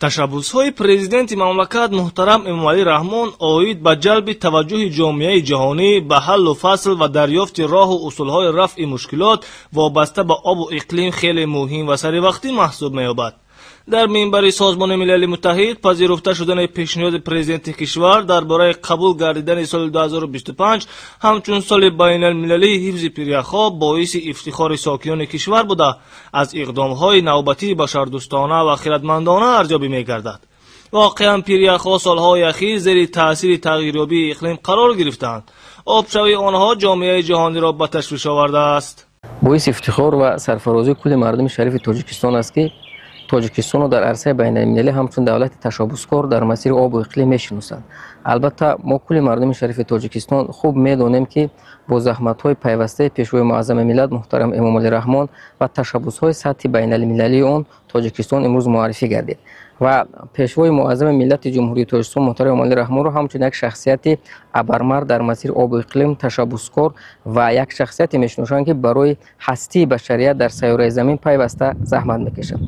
تشبث‌های پرزیدنت مملکت محترم امامعلی رحمان اوید به جلب توجه جامعه جهانی به حل و فصل و دریافت راه و اصولهای رفع مشکلات وابسته به آب و اقلیم خیلی مهم و سریوقتی محسوب می‌یابد. در منبر سازمان ملل متحد پذیرفته شدن پیشنهاد پرزیدنت کشور درباره قبول گردیدن سال 2025 همچون سال بین المللی حفظ پیریخ‌ها باعث افتخار ساکنان کشور بوده از اقدام‌های نوبتی بشردوستانه و خردمندانه ارزیابی می‌گردد. واقعا پیریخ‌ها سالهای اخیر زیر تاثیر تغییریابی اقلیم قرار گرفتند. آبشوی آنها جامعه جهانی را به تشویش آورده است. باعث افتخار و سرفرازی کل مردم شریف تاجیکستان است که تاجیکستان را در عرصه بین المللی همچون دولت تشابه‌کار در مسیر آب و اقلیم میشناسند. البته ما کل مردم شریف تاجیکستان خوب میدانیم که با زحمت‌های پیوسته پیشوای معظم ملت محترم امامعلی رحمان و تشبث‌های سطحی بین المللی آن تاجیکستان امروز معرفی گردید و پیشوای معظم ملت جمهوری تاجیکستان محترم امامعلی رحمان را همچون یک شخصیت ابرمرد در مسیر آب و اقلیم تشبث‌کار و یک شخصیت میشناسند که برای هستی بشریت در سیاره زمین پیوسته زحمت میکشد.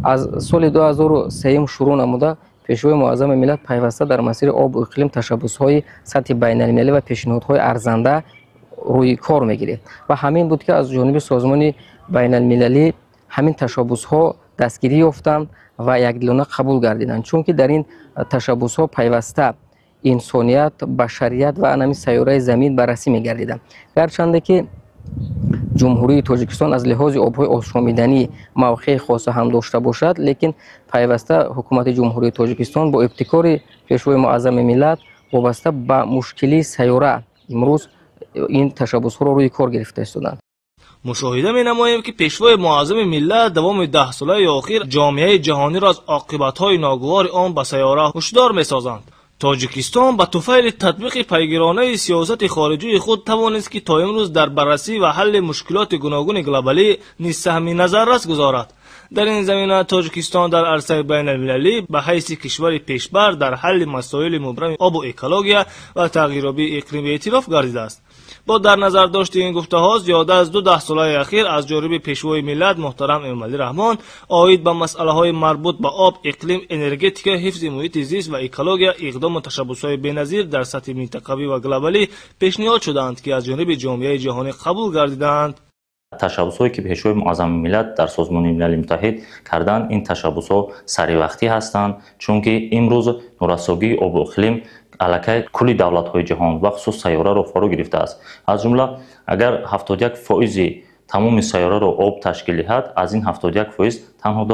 از سال 2003 شروع نموده پیشوای معظم ملت پیوسته در مسیر آب و اقلیم تشبث‌های سطح بین المللی و پیشنهادهای ارزنده روی کار میگیرد و همین بود که از جانب سازمان بین المللی همین تشبث‌ها دستگیری یافتند و یکدلانه قبول گردیدند، چون که در این تشبث‌ها پیوسته انسانیت، بشریت و همین سیاره زمین بررسی میگردیدند. گرچند که جمهوری تاجیکستان از لحاظ آبهای آشامیدنی موقع خاص هم داشته باشد، لیکن پیوسته حکومت جمهوری تاجیکستان با ابتکار پیشوای معظم ملت وابسته به مشکلی سیاره امروز این تشبث‌ها را روی کار گرفته استودند. مشاهده می نماییم که پیشوای معظم ملت دوام 10 ساله اخیر جامعه جهانی را از عاقبت‌های ناگوار آن به سیاره هشدار می سازند. تاجیکستان با طفیل تطبیق پیگیرانه سیاست خارجی خود توانست که تا امروز در بررسی و حل مشکلات گوناگون گلوبالی نیز سهمی نظررس گذارد. در این زمینه تاجیکستان در عرصه بین المللی به حیث کشور پیشبر در حل مسائل مبرم آب و اکولوژی و تغییرآبی اقلیمی اعتراف گردیده است. با در نظر داشت این گفته‌ها زیاده از 2 ساله اخیر از جانب پیشوای ملت محترم امامعلی رحمان آید به مسائل مربوط به آب، اقلیم، انرژتیک، حفظ محیط زیست و اکولوژی اقدام و تشبث‌های بی‌نظیر در سطح منطقوی و گلوبالی پیشنهاد شدند که از جانب جامعه جهانی قبول گردیدند. تشبث‌هایی که پیشوای معظم ملت در سازمان ملل متحد کردند این تشبث‌ها سریوقتی هستند، چون که امروز نورسایی آب و اقلیم علاقه کلی دولت‌های جهان و خصوص سیاره را فرا گرفته است. از جمله اگر 71% تمام سیاره را آب تشکیل دهد، از این 71% تنها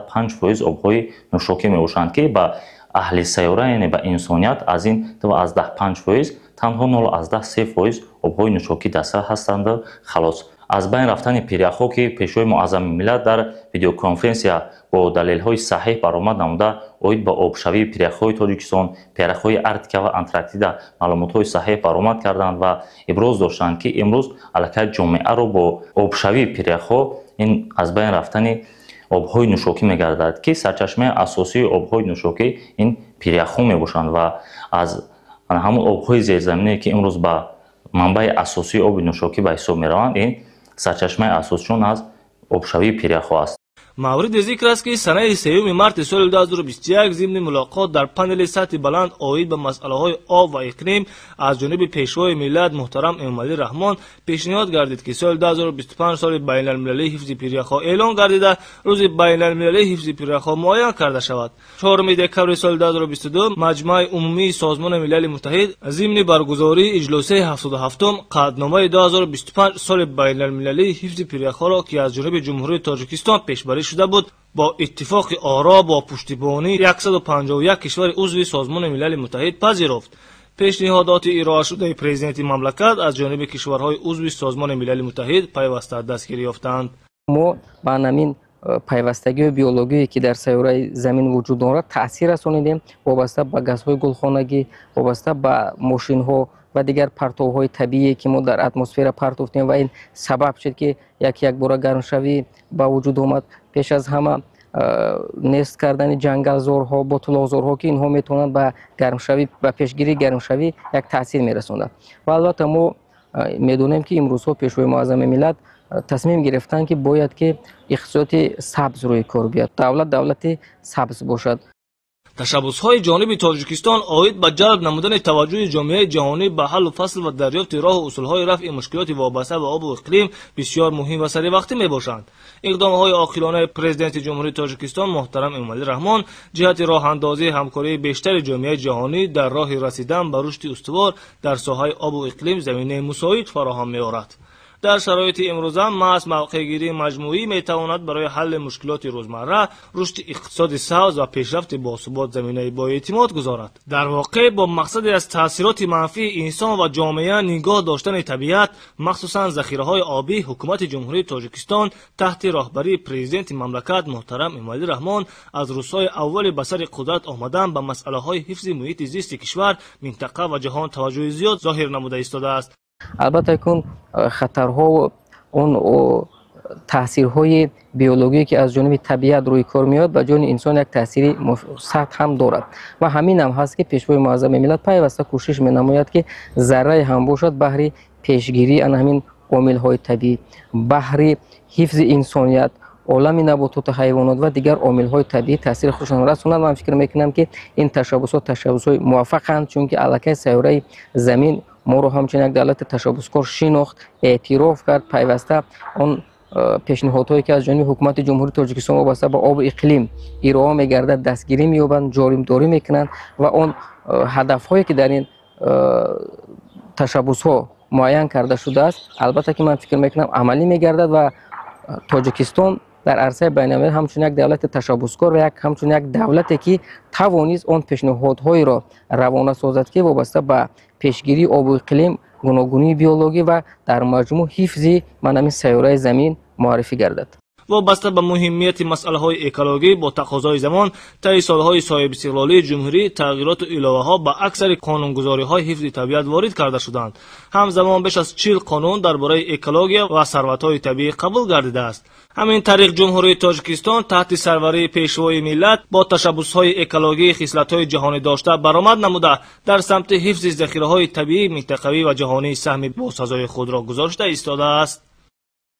5% آب‌های نوشاکی میباشند که به اهل سیاره یعنی به انسانیت از این 5% تنها 0.3% آب‌های نوشاکی دسته هستند. خلاص از بین رفتن پیریخ‌ها که پیشوای معظم ملت در ویدیو کنفرانسیا با دلیل‌های صحیح برآمد نموده اوید با آبشوی پیریخ‌های تاجیکستان، پیریخ‌های آرکتیکا و انتارکتیدا معلومات‌های صحیح برآمد کردند و ابراز داشتند که امروز علاقه جامعه را با آبشوی پیریخ‌ها این از بین رفتن آب‌های نوشاکی می‌گردد که سرچشمه اساسی آب‌های نوشاکی این پیریخ‌ها میباشند و از همون آب‌های زیرزمینی که امروز با منبع اساسی آب نوشاکی به حساب می‌روند این سرچشمه اساسشون از آبشوی پیریخ‌ها است. مورد ذکر است که سنه 3 مارس سال 2021 ضمن ملاقات در پنل سطح بلند آید به مسئله‌های آب و اقلیم از جانب پیشوای ملت محترم امامعلی رحمان پیشنهاد گردید که سال 2025 سال بین المللی حفظ پیریخ‌ها اعلان گردیده روز بین المللی حفظ پیریخ‌ها معین کرده شود. 4 دکتر سال 2022 مجمع عمومی سازمان ملل متحد ضمن برگزاری اجلاس 77م قطعنامه 2025 سال بین المللی حفظ پیریخ‌ها را که از جانب جمهوری تاجیکستان پیشبری شده بود با اتفاق آرا با پشتیبانی 151 کشور عضو سازمان ملل متحد پذیرفت. پیشنهادات ارائه شده پرزیدنت مملکت از جانب کشورهای عضو سازمان ملل متحد پیوسته دستگیری یافتند. ما با همین پیوستگی و بیولوژی که در سیاره زمین وجود دارد تاثیر رسانیدیم وابسته به گازهای گلخانگی، وابسته به ماشین‌ها و دیگر پرتوهای طبیعی که ما در اتمسفر پرت گفتیم و این سبب شد که یک بار گرمشوی با وجود آمد. پیش از همه نست کردن جنگلزارها، بطلازارها که اینها میتونند به گرمشوی و پیشگیری گرمشوی یک تاثیر میرسونند. و البته ما میدونیم که امروزها پیشوای معظم ملت تصمیم گرفتن که باید که اقتصاد سبز روی کار بیاد، دولت سبز باشد. تشبس‌های جانب تاجیکستان اوید به جلب نمودن توجه جامعه جهانی به حل و فصل و دریافت راه و اصول‌های رفع مشکلات وابسته به آب و اقلیم بسیار مهم و سریع میباشند. اقدام‌های عاقلانه پرزیدنت جمهوری تاجیکستان محترم امامعلی رحمان جهت راه اندازی همکاری بیشتر جامعه جهانی در راه رسیدن به رشد استوار در ساحه آب و اقلیم زمینه مساعد فراهم می‌آورد. در شرایط امروزه محض موقع‌گیری مجموعی میتواند برای حل مشکلات روزمره، رشد اقتصاد سبز و پیشرفت باثبات زمینه با اعتماد گذارد. در واقع با مقصد از تاثیرات منفی انسان و جامعه نگاه داشتن طبیعت، مخصوصا ذخیره‌های آبی، حکومت جمهوری تاجیکستان تحت راهبری پرزیدنت مملکت محترم امامعلی رحمان از روزهای اول به سر قدرت آمدن به مسئله‌های حفظ محیط زیست کشور، منطقه و جهان توجه زیاد ظاهر نموده ایستاده است. البته که خطرها و اون تاثیرهای بیولوژیکی که از جانب طبیعت روی کار میاد به جان انسان یک تاثیر سخت هم دارد و همین هم هست که پیشوای معظم ملت پیوسته کوشش می نماید که ذره هم باشد بهر پیشگیری از همین عامل‌های طبیعی، بهر حفظ انسانیت، عالم نباتات و حیوانات و دیگر عامل‌های طبیعی تاثیر خودشان رساند. من فکر میکنم که این تشبس‌های موفقند، چون که علاقه سیاره زمین ما رو همچنین یک دولت تشبسکار شناخت، اعتراف کرد، پیوسته اون پیشنهادهایی که از جانب حکومت جمهوری تاجیکستان وابسته به آب و اقلیم ارائه می‌گردد دستگیری می‌یابند، جاری‌داری می‌کنند و اون هدف‌هایی که در این تشبس‌ها معین کرده شده است البته که من فکر می‌کنم عملی می‌گردد و تاجیکستان در عرصه بین‌المللی همچون یک دولت تشبسکار و همچون یک دولتی که توانست آن پیشنهادهای را روانه سازد که وابسته به پیشگیری آب و اقلیم، گوناگونی بیولوژی و در مجموع حفظ منابع سیاره زمین معرفی گردد. وابسته به مهمیت مسئله‌های اکولوژی با تقاضای زمان، طی سالهای صاحب استقلالی جمهوری تغییرات و علاوه‌ها به اکثر قانونگذاری‌های حفظ طبیعت وارد کرده شدند. همزمان بیش از 40 قانون درباره اکولوژی و ثروت‌های طبیعی قبول گردیده است. همین طریق جمهوری تاجیکستان تحت سروری پیشوای ملت با تشبس‌های اکولوژی خصلت‌های جهانی داشته برآمد نموده در سمت حفظ ذخیره‌های طبیعی منطقوی و جهانی سهم باسزای خود را گذاشته ایستاده است.